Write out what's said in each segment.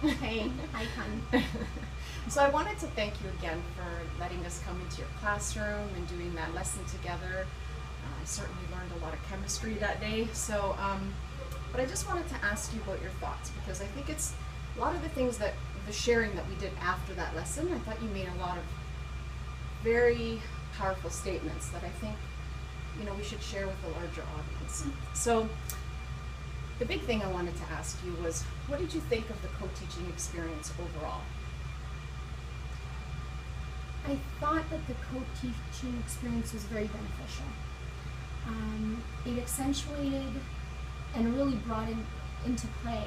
Hey, hi, Con. So I wanted to thank you again for letting us come into your classroom and doing that lesson together. I certainly learned a lot of chemistry that day. But I just wanted to ask you about your thoughts because I think it's a lot of the things that the sharing that we did after that lesson. I thought you made a lot of very powerful statements that I think we should share with the larger audience. So the big thing I wanted to ask you was, what did you think of the co-teaching experience overall? I thought that the co-teaching experience was very beneficial. It accentuated and really brought into play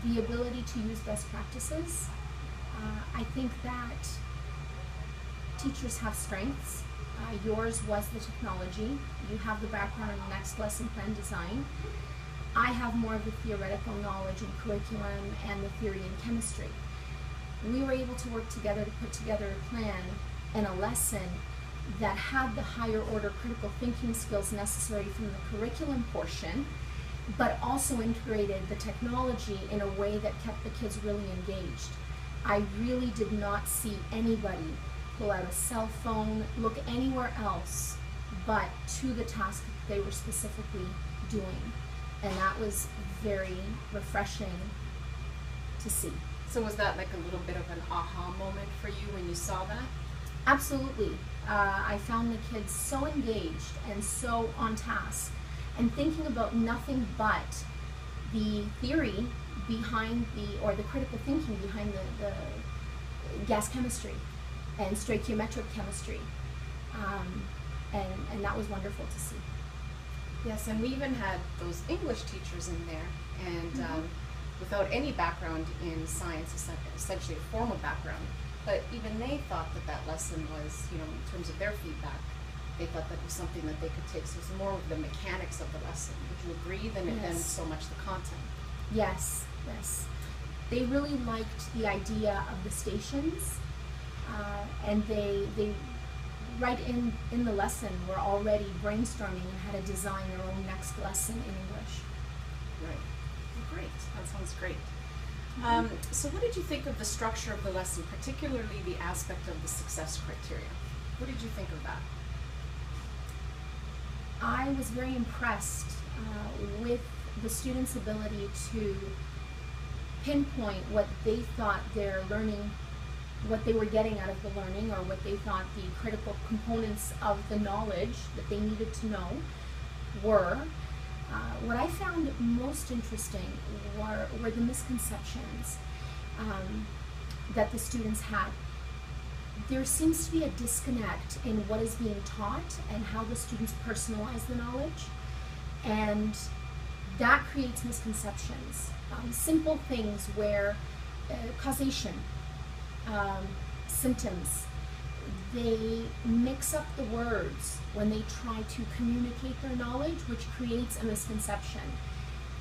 the ability to use best practices. I think that teachers have strengths. Yours was the technology. You have the background in the next lesson plan design. I have more of the theoretical knowledge in curriculum and the theory in chemistry. We were able to work together to put together a plan and a lesson that had the higher order critical thinking skills necessary from the curriculum portion, but also integrated the technology in a way that kept the kids really engaged. I really did not see anybody pull out a cell phone, look anywhere else but to the task that they were specifically doing. And that was very refreshing to see. So was that like a little bit of an aha moment for you when you saw that? Absolutely. I found the kids so engaged and so on task and thinking about nothing but the theory behind the critical thinking behind the gas chemistry and stoichiometric chemistry. And that was wonderful to see. Yes, and we even had those English teachers in there, and without any background in science, essentially a formal background, but even they thought that that lesson was, in terms of their feedback, they thought that was something that they could take. So it was more of the mechanics of the lesson. Would you agree than so much the content? Yes, yes. They really liked the idea of the stations, and they right in the lesson were already brainstorming on how to design their own next lesson in English. Right. Great. That sounds great. So what did you think of the structure of the lesson, particularly the aspect of the success criteria? What did you think of that? I was very impressed with the students' ability to pinpoint what they thought their learning, what they were getting out of the learning, or what they thought the critical components of the knowledge that they needed to know were. What I found most interesting were the misconceptions that the students had. There seems to be a disconnect in what is being taught and how the students personalize the knowledge, and that creates misconceptions. Simple things where causation, symptoms, they mix up the words when they try to communicate their knowledge, which creates a misconception.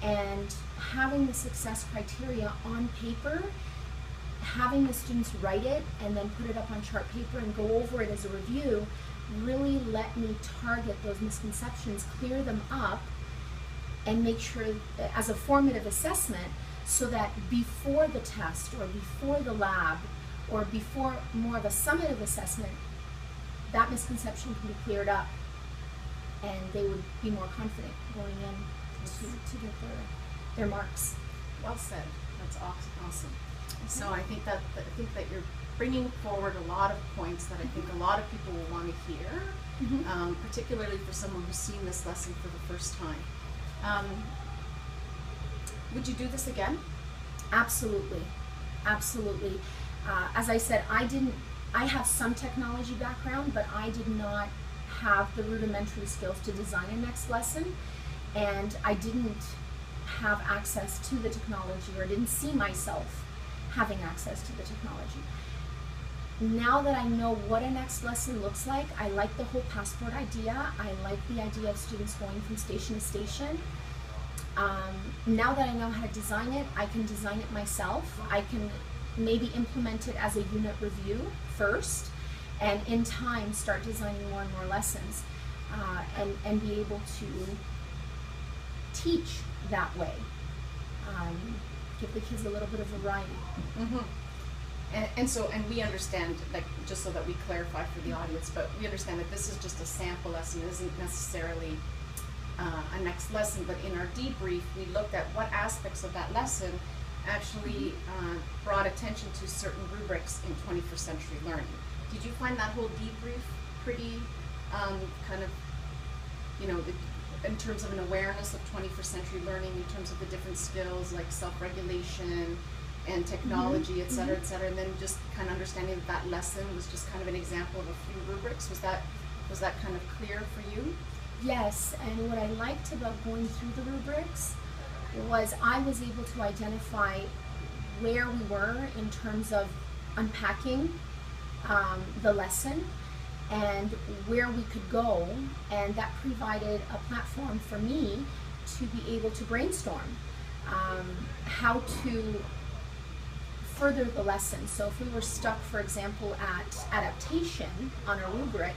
And having the success criteria on paper, having the students write it and then put it up on chart paper and go over it as a review, really let me target those misconceptions, clear them up, and make sure as a formative assessment so that before the test or before the lab or before more of a summative assessment, that misconception can be cleared up and they would be more confident going in to get their marks. Well said. That's awesome. So I think that you're bringing forward a lot of points that I think a lot of people will want to hear, particularly for someone who's seen this lesson for the first time. Would you do this again? Absolutely, absolutely. As I said, I have some technology background, but I did not have the rudimentary skills to design a next lesson, and I didn't have access to the technology, or didn't see myself having access to the technology. Now that I know what a next lesson looks like, I like the whole passport idea. I like the idea of students going from station to station. Now that I know how to design it, I can design it myself. I can maybe implement it as a unit review first, and in time start designing more and more lessons, and be able to teach that way. give the kids a little bit of variety. Mm-hmm. And we understand, like, just so that we clarify for the audience, but we understand that this is just a sample lesson. It isn't necessarily a next lesson, but in our debrief, we looked at what aspects of that lesson actually brought attention to certain rubrics in 21st century learning. Did you find that whole debrief pretty kind of, you know, in terms of an awareness of 21st century learning, in terms of the different skills like self-regulation and technology, et cetera, and then just kind of understanding that lesson was just kind of an example of a few rubrics? Was that kind of clear for you? Yes, and what I liked about going through the rubrics was I was able to identify where we were in terms of unpacking the lesson and where we could go, and that provided a platform for me to be able to brainstorm how to further the lesson. So if we were stuck, for example, at adaptation on a rubric,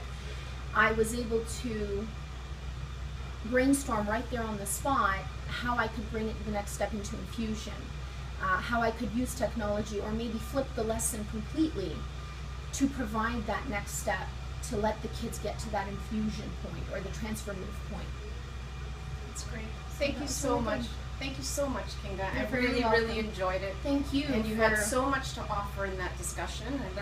I was able to brainstorm right there on the spot how I could bring it the next step into infusion, how I could use technology, or maybe flip the lesson completely to provide that next step to let the kids get to that infusion point or the transformative point. That's great. Thank you so much. Thank you so much, Kinga. I You're very really welcome. enjoyed it. Thank you. And you had so much to offer in that discussion. I learned